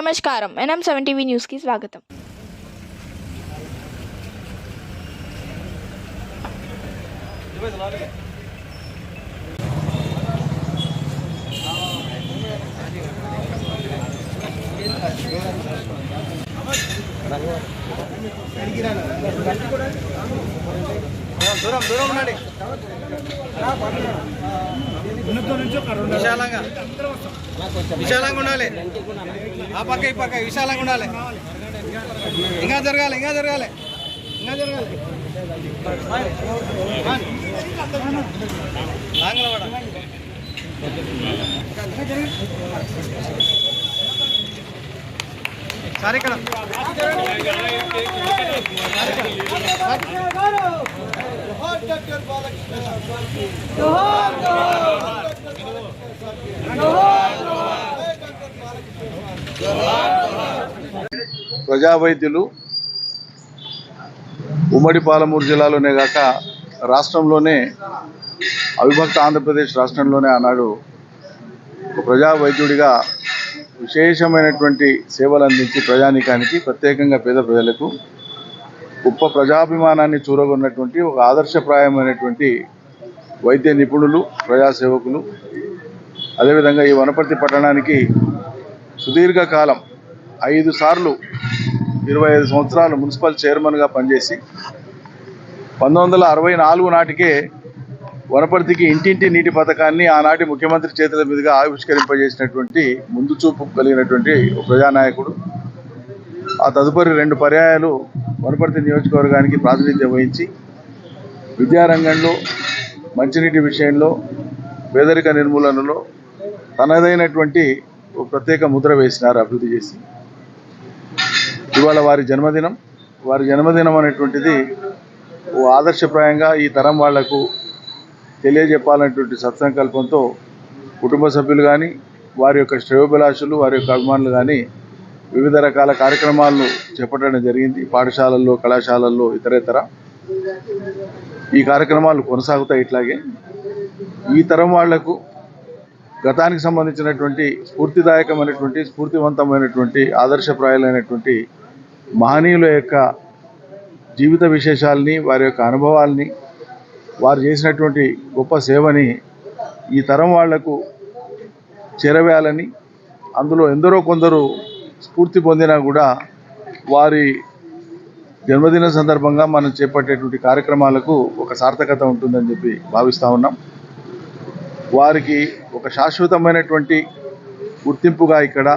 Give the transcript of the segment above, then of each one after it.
నమస్కారం NM7 TV news కి స్వాగతం. విశాలంగా ఉండాలి. ఆ పక్క ఈ పక్క విశాలంగా ఉండాలి. ఇంకా జరగాలి. సార్ ఇక్కడ ప్రజా వైద్యులు ఉమ్మడి పాలమూరు జిల్లాలోనే కాక రాష్ట్రంలోనే అవిభక్త ఆంధ్రప్రదేశ్ రాష్ట్రంలోనే ఆనాడు ఒక ప్రజా వైద్యుడిగా విశేషమైనటువంటి సేవలు అందించి ప్రజానీకానికి, ప్రత్యేకంగా పేద ప్రజలకు గొప్ప ప్రజాభిమానాన్ని చూరగొన్నటువంటి ఒక ఆదర్శప్రాయమైనటువంటి వైద్య నిపుణులు, ప్రజాసేవకులు. అదేవిధంగా ఈ వనపర్తి పట్టణానికి సుదీర్ఘకాలం 5 సార్లు 25 సంవత్సరాలు మున్సిపల్ చైర్మన్గా పనిచేసి 1964 నాటికే వనపర్తికి ఇంటింటి నీటి పథకాన్ని ఆనాటి ముఖ్యమంత్రి చేతుల మీదుగా ఆవిష్కరింపజేసినటువంటి ముందు చూపు కలిగినటువంటి ఒక ప్రజానాయకుడు. ఆ తదుపరి 2 పర్యాయాలు వనపర్తి నియోజకవర్గానికి ప్రాతినిధ్యం వహించి విద్యారంగంలో, మంచినీటి విషయంలో, పేదరిక నిర్మూలనలో తనదైనటువంటి ఒక ప్రత్యేక ముద్ర వేసినారు, అభివృద్ధి చేసి. ఇవాళ వారి జన్మదినం అనేటువంటిది ఓ ఆదర్శప్రాయంగా ఈ తరం వాళ్లకు తెలియజెప్పాలనేటువంటి సత్సంకల్పంతో కుటుంబ సభ్యులు కానీ, వారి యొక్క శ్రేయోభిలాషులు, వారి యొక్క అభిమానులు కానీ వివిధ రకాల కార్యక్రమాలను చేపట్టడం జరిగింది. పాఠశాలల్లో, కళాశాలల్లో, ఇతరేతర ఈ కార్యక్రమాలు కొనసాగుతాయి. ఇట్లాగే ఈ తరం వాళ్లకు గతానికి సంబంధించినటువంటి స్ఫూర్తిదాయకమైనటువంటి, స్ఫూర్తివంతమైనటువంటి, ఆదర్శప్రాయాలైనటువంటి మహనీయుల యొక్క జీవిత విశేషాలని, వారి యొక్క అనుభవాల్ని, వారు చేసినటువంటి గొప్ప సేవని ఈ తరం వాళ్లకు చేరవేయాలని, అందులో ఎందరో కొందరు స్ఫూర్తి పొందినా కూడా వారి జన్మదిన సందర్భంగా మనం చేపట్టేటువంటి కార్యక్రమాలకు ఒక సార్థకత ఉంటుందని చెప్పి భావిస్తూ ఉన్నాం. వారికి ఒక శాశ్వతమైనటువంటి గుర్తింపుగా ఇక్కడ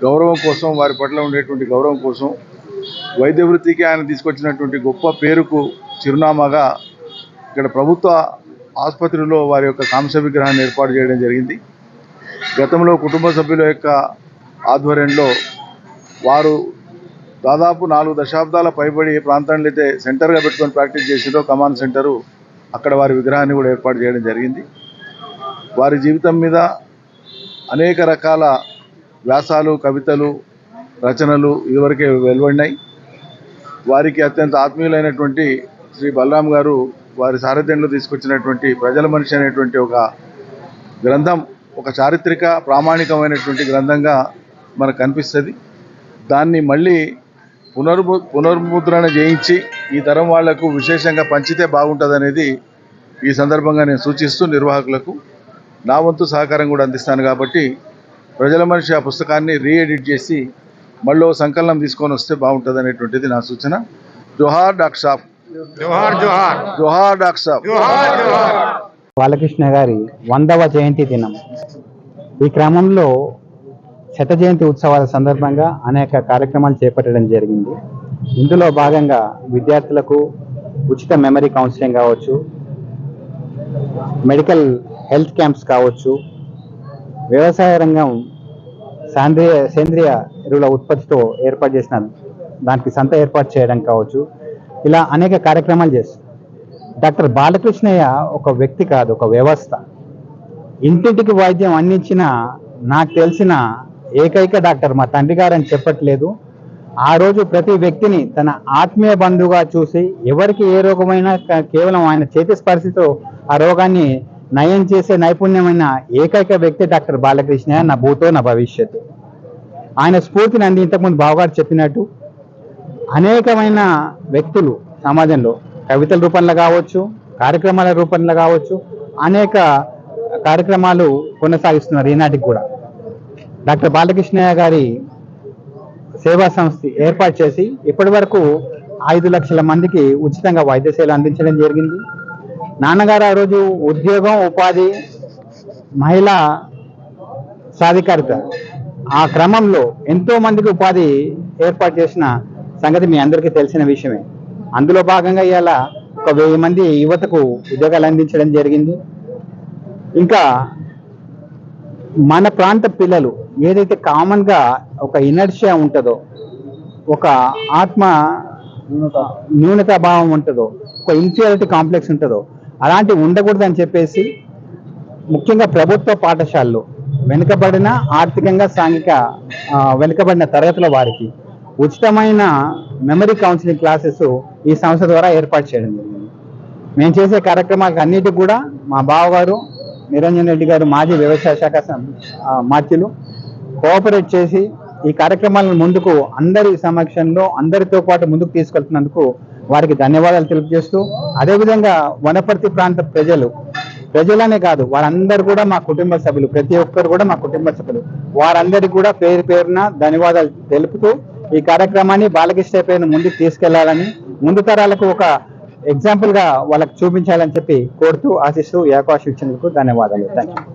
గౌరవం కోసం, వారి పట్ల ఉండేటువంటి గౌరవం కోసం, వైద్య వృత్తికి ఆయన తీసుకొచ్చినటువంటి గొప్ప పేరుకు చిరునామాగా ఇక్కడ ప్రభుత్వ ఆసుపత్రిలో వారి యొక్క కాంస్య విగ్రహాన్ని ఏర్పాటు చేయడం జరిగింది. గతంలో కుటుంబ సభ్యుల యొక్క ఆధ్వర్యంలో వారు దాదాపు 4 దశాబ్దాల పైబడి ఏ ప్రాంతాన్ని అయితే సెంటర్గా పెట్టుకొని ప్రాక్టీస్ చేసిందో కమాండ్ సెంటరు, అక్కడ వారి విగ్రహాన్ని కూడా ఏర్పాటు చేయడం జరిగింది. వారి జీవితం మీద అనేక రకాల వ్యాసాలు, కవితలు, రచనలు ఇదివరకే వెలువడినాయి. వారికి అత్యంత ఆత్మీయులైనటువంటి శ్రీ బలరాం గారు వారి సారథ్యంలో తీసుకొచ్చినటువంటి ప్రజల మనిషి అనేటువంటి ఒక గ్రంథం, ఒక చారిత్రక ప్రామాణికమైనటువంటి గ్రంథంగా మనకు కనిపిస్తుంది. దాన్ని మళ్ళీ పునర్ముద్రణ చేయించి ఈ తరం వాళ్లకు విశేషంగా పంచితే బాగుంటుందనేది ఈ సందర్భంగా నేను సూచిస్తూ నిర్వాహకులకు నా వంతు సహకారం కూడా అందిస్తాను. కాబట్టి ప్రజల మనిషి ఆ పుస్తకాన్ని రీఎడిట్ చేసి మళ్ళీ సంకలనం తీసుకొని వస్తే బాగుంటుంది అనేటువంటిది నా సూచన. జోహార్ డాక్టర్ సాబ్, జోహార్ డాక్టర్ సాబ్. బాలకృష్ణ గారి 100వ జయంతి దినం. ఈ క్రమంలో శత జయంతి ఉత్సవాల సందర్భంగా అనేక కార్యక్రమాలు చేపట్టడం జరిగింది. ఇందులో భాగంగా విద్యార్థులకు ఉచిత మెమరీ కౌన్సిలింగ్ కావచ్చు, మెడికల్ హెల్త్ క్యాంప్స్ కావచ్చు, వ్యవసాయ రంగం సేంద్రియ ఎరువుల ఉత్పత్తితో ఏర్పాటు చేసిన దానికి సంత ఏర్పాటు చేయడం కావచ్చు, ఇలా అనేక కార్యక్రమాలు చేస్తారు. డాక్టర్ బాలకృష్ణయ్య ఒక వ్యక్తి కాదు, ఒక వ్యవస్థ. ఇంటింటికి వైద్యం అందించిన నాకు తెలిసిన ఏకైక డాక్టర్ మా తండ్రి గారు అని చెప్పట్లేదు. ఆ రోజు ప్రతి వ్యక్తిని తన ఆత్మీయ బంధువుగా చూసి ఎవరికి ఏ రోగమైనా కేవలం ఆయన చేతి స్పర్శతో ఆ రోగాన్ని నయం చేసే నైపుణ్యమైన ఏకైక వ్యక్తి డాక్టర్ బాలకృష్ణ. నా భూతో నా భవిష్యత్తు. ఆయన స్ఫూర్తిని అంది ఇంతకుముందు బావగారు చెప్పినట్టు అనేకమైన వ్యక్తులు సమాజంలో కవితల రూపంలో కావచ్చు, కార్యక్రమాల రూపంలో కావచ్చు, అనేక కార్యక్రమాలు కొనసాగిస్తున్నారు ఈనాటికి కూడా. డాక్టర్ బాలకృష్ణయ్య గారి సేవా సంస్థ ఏర్పాటు చేసి ఇప్పటి వరకు 5 లక్షల మందికి ఉచితంగా వైద్య సేవలు అందించడం జరిగింది. నాన్నగారు ఆ రోజు ఉద్యోగం, ఉపాధి, మహిళా సాధికారిత ఆ క్రమంలో ఎంతో మందికి ఉపాధి ఏర్పాటు చేసిన సంగతి మీ అందరికీ తెలిసిన విషయమే. అందులో భాగంగా ఇవాళ ఒక 1000 మంది యువతకు ఉద్యోగాలు అందించడం జరిగింది. ఇంకా మన ప్రాంత పిల్లలు ఏదైతే కామన్గా ఒక ఇనర్షియా ఉంటుందో, ఒక ఆత్మ న్యూనతా భావం ఉంటుందో, ఒక ఇన్ఫీరియారిటీ కాంప్లెక్స్ ఉంటుందో అలాంటివి ఉండకూడదని చెప్పేసి ముఖ్యంగా ప్రభుత్వ పాఠశాలలు వెనుకబడిన ఆర్థికంగా సాంఘిక వెనుకబడిన తరగతుల వారికి ఉచితమైన మెమరీ కౌన్సిలింగ్ క్లాసెస్ ఈ సంస్థ ద్వారా ఏర్పాటు చేయడం జరిగింది. మేము చేసే కార్యక్రమాలకు అన్నిటికి కూడా మా బావగారు నిరంజన్ రెడ్డి గారు మాజీ వ్యవసాయ శాఖ మాత్యులు కోఆపరేట్ చేసి ఈ కార్యక్రమాలను ముందుకు అందరి సమక్షంలో అందరితో పాటు ముందుకు తీసుకెళ్తున్నందుకు వారికి ధన్యవాదాలు తెలియజేస్తూ, అదేవిధంగా వనపర్తి ప్రాంత ప్రజలనే కాదు వారందరూ కూడా మా కుటుంబ సభ్యులు, ప్రతి ఒక్కరు కూడా మా కుటుంబ సభ్యులు, వారందరికీ కూడా పేరు పేరున ధన్యవాదాలు తెలుపుతూ ఈ కార్యక్రమాన్ని బాలకృష్ణ పేరును ముందుకు తీసుకెళ్లాలని, ముందు తరాలకు ఒక ఎగ్జాంపుల్ గా వాళ్ళకి చూపించాలని చెప్పి కోరుతూ ఆశిస్తూ ఈ అవకాశం ఇచ్చినందుకు ధన్యవాదాలు. Thank you.